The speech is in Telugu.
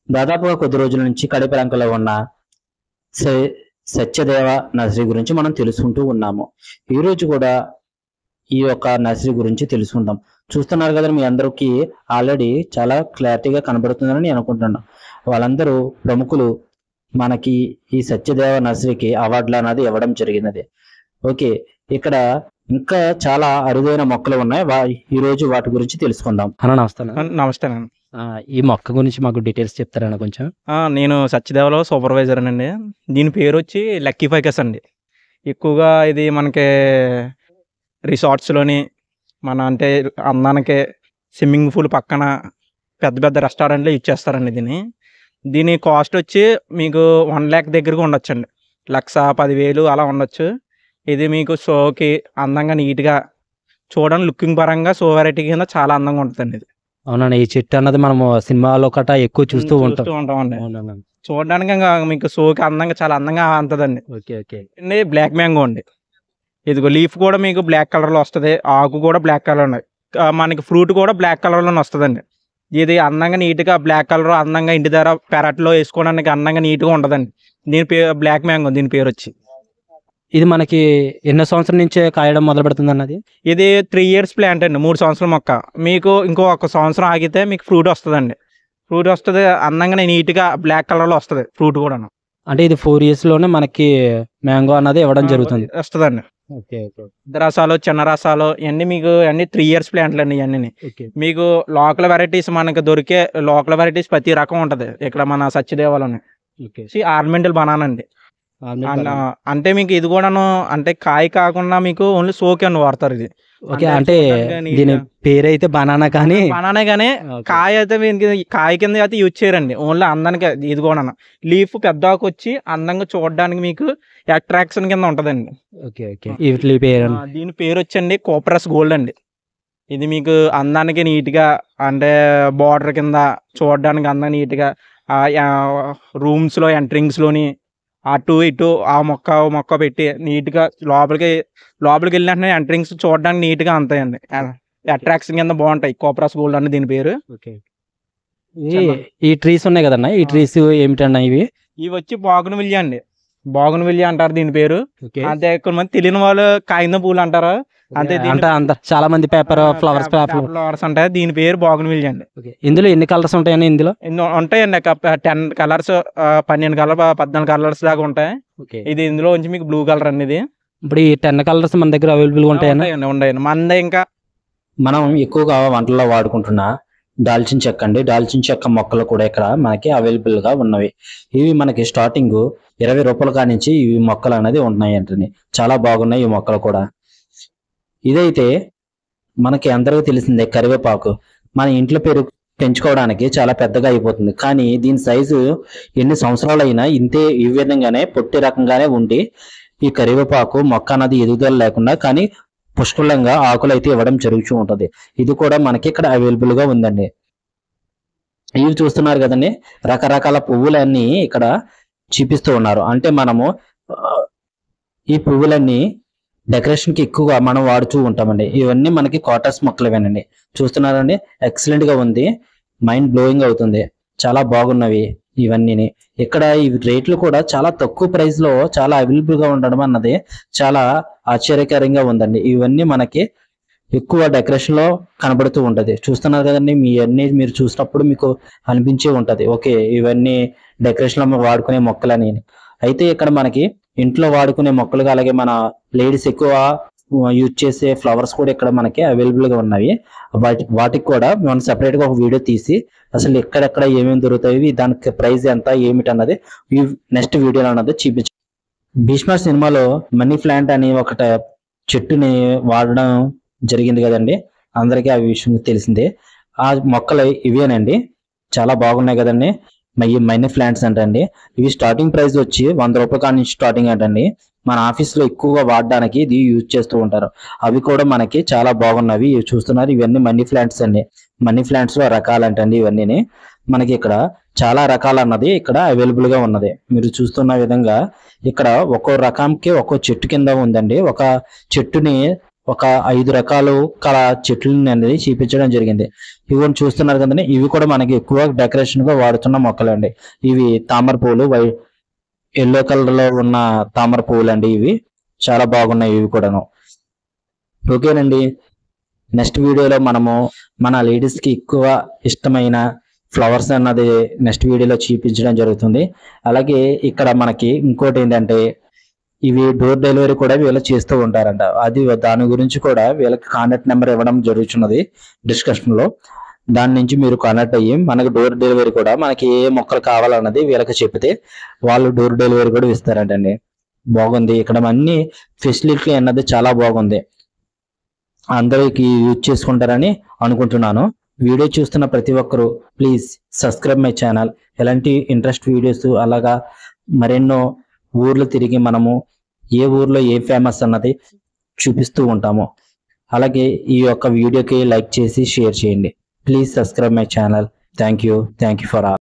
దాదాపుగా కొద్ది రోజుల నుంచి కడిపలంకలో ఉన్న స- సత్యదేవ నర్సరీ గురించి మనం తెలుసుకుంటూ ఉన్నాము. ఈ రోజు కూడా ఈ యొక్క నర్సరీ గురించి తెలుసుకుందాం. చూస్తున్నారు కదా, మీ అందరికీ ఆల్రెడీ చాలా క్లారిటీగా కనబడుతుందని నేను అనుకుంటున్నాను. వాళ్ళందరూ ప్రముఖులు మనకి ఈ సత్యదేవ నర్సరీకి అవార్డులు అనేది ఇవ్వడం జరిగినది. ఓకే, ఇక్కడ ఇంకా చాలా అరుదైన మొక్కలు ఉన్నాయి. ఈ రోజు వాటి గురించి తెలుసుకుందాం. అన్న నమస్తే. నమస్తే అండి. ఈ మొక్క గురించి మాకు డీటెయిల్స్ చెప్తారన్న కొంచెం? నేను సత్యదేవలో సూపర్వైజర్ అండి. దీని పేరు వచ్చి లక్కీ ఫైకస్ అండి. ఎక్కువగా ఇది మనకి రిసార్ట్స్లోని అంటే అందానికి స్విమ్మింగ్ పూల్ పక్కన పెద్ద పెద్ద రెస్టారెంట్లో ఇచ్చేస్తారండి. దీని కాస్ట్ వచ్చి మీకు 1 lakh దగ్గరకు ఉండొచ్చండి. 1,10,000 అలా ఉండొచ్చు. ఇది మీకు షోకి అందంగా నీట్గా చూడండి, లుకింగ్ పరంగా షో వెరైటీ కింద చాలా అందంగా ఉంటుందండి. ఇది అవునండి, ఈ చెట్టు అన్నది మనము సినిమాలో కట ఎక్కువ చూస్తూ ఉంటామండి. చూడడానికి ఇంకా మీకు షోకి అందంగా చాలా అందంగా ఉంటుందండి. ఓకే ఓకే అండి బ్లాక్ మ్యాంగో అండి. ఇదిగో లీఫ్ కూడా మీకు బ్లాక్ కలర్లో వస్తుంది, ఆకు కూడా బ్లాక్ కలర్ ఉన్నాయి, మనకి ఫ్రూట్ కూడా బ్లాక్ కలర్లోనే వస్తుందండి. ఇది అందంగా నీట్గా బ్లాక్ కలర్ అందంగా ఇంటి దగ్గర పెరట్లో వేసుకోవడానికి అందంగా నీట్గా ఉంటుందండి. దీని పేరు బ్లాక్ మ్యాంగో. దీని పేరు వచ్చి ఇది మనకి ఎన్నో సంవత్సరం నుంచే కాయడం మొదలు పెడుతుంది అన్నది? ఇది 3 years ప్లాంట్ అండి, 3 సంవత్సరాల మొక్క. మీకు ఇంకో 1 సంవత్సరం ఆగితే మీకు ఫ్రూట్ వస్తుందండి. ఫ్రూట్ వస్తుంది అందంగా నీట్గా బ్లాక్ కలర్లో వస్తుంది ఫ్రూట్ కూడా. అంటే ఇది 4 years లోనే మనకి మ్యాంగో అన్నది ఇవ్వడం జరుగుతుంది. వస్తుందండి. ఓకే రసాలు, చిన్న రసాలు ఇవన్నీ మీకు అన్ని 3 years ప్లాంట్లు అండి. ఇవన్నీ మీకు లోకల్ వెరైటీస్ మనకు దొరికే లోకల్ వెరైటీస్ ప్రతి రకం ఉంటుంది ఇక్కడ మన సత్యదేవాలోనే. ఆర్నమెంటల్ బనానా అండి. అంటే మీకు ఇది కూడాను అంటే కాయ కాకుండా మీకు ఓన్లీ సోకి అని వాడతారు ఇది. ఓకే, అంటే దీని పేరు అయితే బనానా కానీ కాయ అయితే కాయ కింద అయితే యూజ్ చేయరండి, ఓన్లీ అందానికి. ఇది కూడా లీఫ్ పెద్దకు వచ్చి అందంగా చూడడానికి మీకు అట్రాక్షన్ కింద ఉంటదండి. దీని పేరు వచ్చండి కోపరస్ గోల్డ్ అండి. ఇది మీకు అందానికి నీట్గా అంటే బార్డర్ కింద చూడడానికి అందంగా నీట్గా రూమ్స్లో ఎంట్రింగ్స్లోని అటు ఇటు ఆ మొక్క పెట్టి నీట్గా లోపలికి వెళ్ళినట్టు ఎంట్రింగ్స్ చూడడానికి నీట్గా అంతాయండి. అట్రాక్షన్ కింద బాగుంటాయి. కోపరస్ గోల్డ్ అని దీని పేరు. ఈ ట్రీస్ ఉన్నాయి కదన్నా, ఈ ట్రీస్ ఏమిటన్నా? ఇవి వచ్చి బాగునవిల్లి అండి. బాగునవిల్లి అంటారు దీని పేరు. అంతే కొంతమంది తెలియని వాళ్ళు కాగితం పూలు అంటారు. అంతే చాలా మంది పేపర్ ఫ్లవర్స్ ఉంటాయి. దీని పేరు బాగునవిల్లి అండి. ఇందులో ఎన్ని కలర్స్ ఉంటాయని? ఇందులో ఉంటాయండి 10 కలర్స్, 12 కలర్ 14 కలర్స్ దాకా ఉంటాయి. ఇందులో నుంచి మీకు బ్లూ కలర్ అనేది. ఇప్పుడు ఈ 10 కలర్స్ మన దగ్గర అవైలబుల్ గా ఉంటాయండి? ఉంటాయండి మన ఇంకా. మనం ఎక్కువగా వంటల్లో వాడుకుంటున్న దాల్చిన చెక్క అండి. దాల్చిన చెక్క మొక్కలు కూడా ఇక్కడ మనకి అవైలబుల్ గా ఉన్నవి. ఇవి మనకి స్టార్టింగ్ 20 రూపాయల కాడి నుంచి ఇవి మొక్కలు అనేది ఉన్నాయి అంటని. చాలా బాగున్నాయి ఈ మొక్కలు కూడా. ఇదైతే మనకి అందరికీ తెలిసిందే, కరివేపాకు. మన ఇంట్లో పెంచుకోవడానికి చాలా పెద్దగా అయిపోతుంది, కానీ దీని సైజు ఎన్ని సంవత్సరాలైనా ఈ విధంగానే పొట్టి రకంగానే ఉండి ఈ కరివేపాకు మొక్క అన్నది ఎదుగుదల లేకుండా కానీ పుష్కలంగా ఆకులు అయితే ఇవ్వడం జరుగుతూ ఉంటది. ఇది కూడా మనకి ఇక్కడ అవైలబుల్ గా ఉందండి. ఇవి చూస్తున్నారు కదండి, రకరకాల పువ్వులన్నీ ఇక్కడ చూపిస్తూ ఉన్నారు. అంటే మనము ఈ పువ్వులన్నీ డెకరేషన్ కి ఎక్కువగా మనం వాడుతూ ఉంటామండి. ఇవన్నీ మనకి కాటర్స్ మొక్కలేవేనండి. చూస్తున్నారండి, ఎక్సలెంట్ గా ఉంది, మైండ్ బ్లోయింగ్ అవుతుంది. చాలా బాగున్నవి ఇవన్నీ. ఇక్కడ ఈ రేట్లు కూడా చాలా తక్కువ ప్రైస్ లో చాలా అవైలబుల్ గా ఉండడం అన్నది చాలా ఆశ్చర్యకరంగా ఉందండి. ఇవన్నీ మనకి ఎక్కువ డెకరేషన్ లో కనబడుతూ ఉంటది. చూస్తున్నారు కదండి, మీరు చూసినప్పుడు మీకు అనిపించే ఉంటది, ఓకే ఇవన్నీ డెకరేషన్ లో వాడుకునే మొక్కలని. అయితే ఇక్కడ మనకి ఇంట్లో వాడుకునే మొక్కలుగా, అలాగే మన లేడీస్ ఎక్కువ యూజ్ చేసే ఫ్లవర్స్ కూడా ఇక్కడ మనకి అవైలబుల్ గా ఉన్నవి. వాటికి కూడా మనం సెపరేట్ గా ఒక వీడియో తీసి అసలు ఎక్కడెక్కడ ఏమేమి దొరుకుతాయి, దానికి ప్రైస్ ఎంత ఏమిటి అన్నది ఈ నెక్స్ట్ వీడియోలో అన్నది చూపించు. భీష్మ సినిమాలో మనీ ప్లాంట్ అని ఒక చెట్టుని వాడడం జరిగింది కదండి, అందరికీ ఆ విషయం తెలిసిందే. ఆ మొక్కలు ఇవేనండి, చాలా బాగున్నాయి కదండి. మనీ ప్లాంట్స్ అంటండి. ఇవి స్టార్టింగ్ ప్రైస్ వచ్చి 100 రూపాయల కాడి నుంచి స్టార్టింగ్ అంటండి. మన ఆఫీస్ లో ఎక్కువగా వాడడానికి ఇది యూజ్ చేస్తూ ఉంటారు. అవి కూడా మనకి చాలా బాగున్నవి. ఇవి చూస్తున్నారు, ఇవన్నీ మనీ ప్లాంట్స్ అండి. మనీ ప్లాంట్స్ లో రకాలంటండి ఇవన్నీ. మనకి ఇక్కడ చాలా రకాలు అన్నది ఇక్కడ అవైలబుల్ గా ఉన్నది. మీరు చూస్తున్న విధంగా ఇక్కడ ఒక్కో రకంకి ఒక్కో చెట్టు కింద ఉందండి. ఒక చెట్టుని ఒక 5 రకాలు కల చెట్లను అనేది చూపించడం జరిగింది. ఇవి చూస్తున్నారు కదండి, ఇవి కూడా మనకి ఎక్కువ డెకరేషన్ గా వాడుతున్న మొక్కలండి. ఇవి తామర పువ్వులు, ఎల్లో కలర్ లో ఉన్న తామర పువ్వులు అండి. ఇవి చాలా బాగున్నాయి ఇవి కూడాను. ఓకేనండి, నెక్స్ట్ వీడియోలో మనము మన లేడీస్ కి ఎక్కువ ఇష్టమైన ఫ్లవర్స్ అన్నది నెక్స్ట్ వీడియోలో చూపించడం జరుగుతుంది. అలాగే ఇక్కడ మనకి ఇంకోటి ఏంటంటే, ఇవి డోర్ డెలివరీ కూడా వీళ్ళు చేస్తూ ఉంటారంట. దాని గురించి కూడా వీళ్ళకి కాంటాక్ట్ నెంబర్ ఇవ్వడం జరుగుతున్నది డిస్కషన్ లో. దాని నుంచి మీరు కాంటాక్ట్ అయ్యి మనకి డోర్ డెలివరీ కూడా, మనకి ఏ మొక్కలు కావాలన్నది వీళ్ళకి చెప్తే వాళ్ళు డోర్ డెలివరీ కూడా ఇస్తారంటండి. బాగుంది, ఇక్కడ అన్ని ఫెసిలిటీ అన్నది చాలా బాగుంది. అందరికి యూజ్ చేసుకుంటారని అనుకుంటున్నాను. వీడియో చూస్తున్న ప్రతి ఒక్కరూ ప్లీజ్ సబ్స్క్రైబ్ మై ఛానల్. ఎలాంటి ఇంట్రెస్ట్ వీడియోస్, అలాగా మరెన్నో ఊర్లు తిరిగి మనము ఏ ఊర్లో ఏ ఫేమస్ అన్నది చూపిస్తూ ఉంటాము. అలాగే ఈ యొక్క వీడియోకి లైక్ చేసి షేర్ చేయండి. Please subscribe my channel. Thank you for all.